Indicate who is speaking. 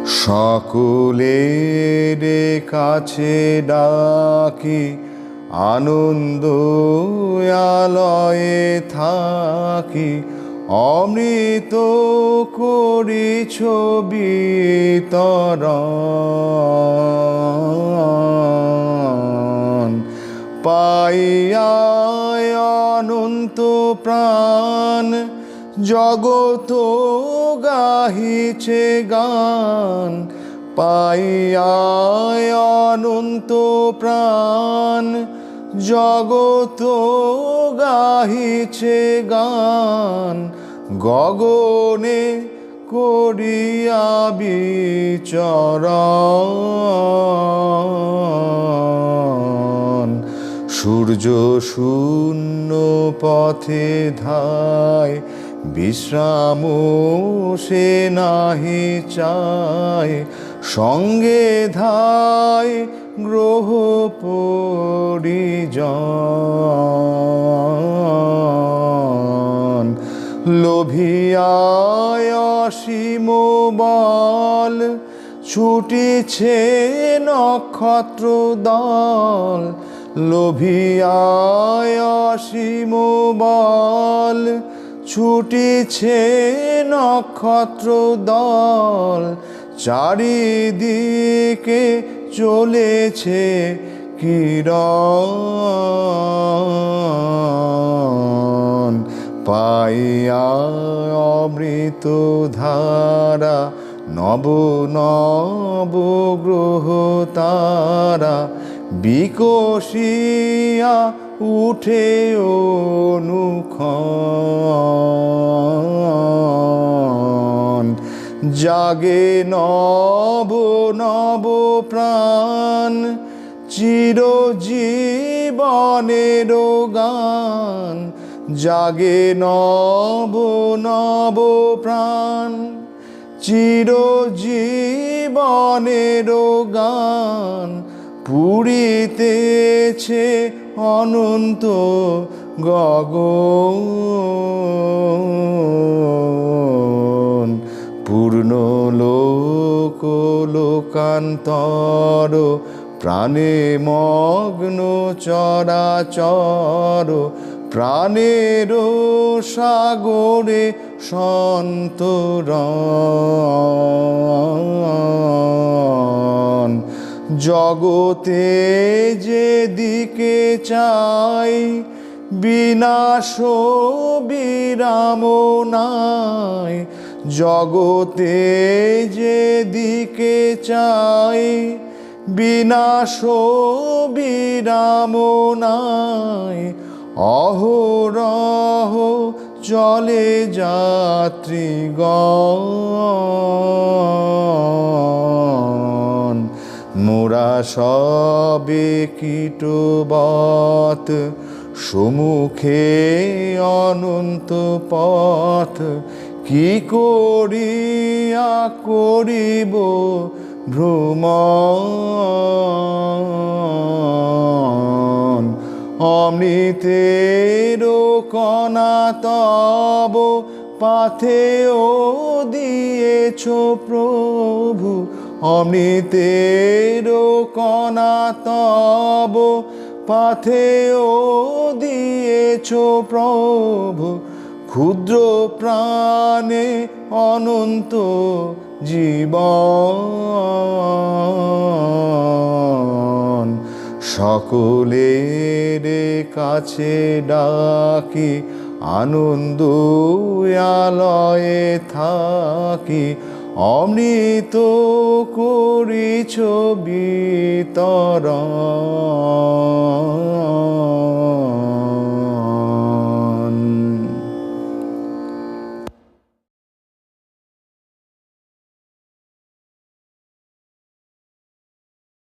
Speaker 1: সকলের কাছে ডাকি, আনন্দ আলয়ে থাকি, অমৃত করিছ বিতরণ। পাইয়া অনন্ত প্রাণ, জগত গাহিছে গান। পাইয়া অনন্ত প্রাণ, জগত গাহিছে গান। গগনে করিয়া বিচরণ। সূর্য শূন্য পথে ধায়, বিশ্রাম সে নাহি চায়। সঙ্গে ধায় গ্রহ পরিজন। লোভিয়ায় অসীম বল, ছুটিছে নক্ষত্র দল। লোভিয়ায় অসীম বল, ছুটিছে নক্ষত্র দল। চারিদিকে চলেছে কিরণ। পাইয়া অমৃত ধারা, নব নব গ্রহ তারা। বিকশিয়া উঠে অনুক্ষণ। জাগে নব নব প্রাণ, চিরজীবনের গান। জাগে নব নব প্রাণ, চিরজীবনের গান। পুরিতেছে অনন্ত গগন। পূর্ণ লোক লোকান্তর, প্রাণে মগ্ন চরাচর। প্রাণের সাগরে সন্তরণ। জগতে যেদিকে চাই, বিনাশ বিরাম নাই। জগতে যেদিকে চাই, বিনাশ বিরাম নাই। অহরহ চলে যাত্রীগণ। মোরা সবে কীটবৎ, সম্মুখে অনন্ত পথ। কি করিয়া করিব ভ্রমণ। অমৃতের কণা তব পাথেয় দিয়েছ প্রভু। অমৃতের কণা তব পাথেয় দিয়েছ প্রভু। ক্ষুদ্র প্রাণে অনন্ত জীবন। সকলের কাছে ডাকি, আনন্দ আলয়ে থাকি। অমৃত করিছ বিতরণ।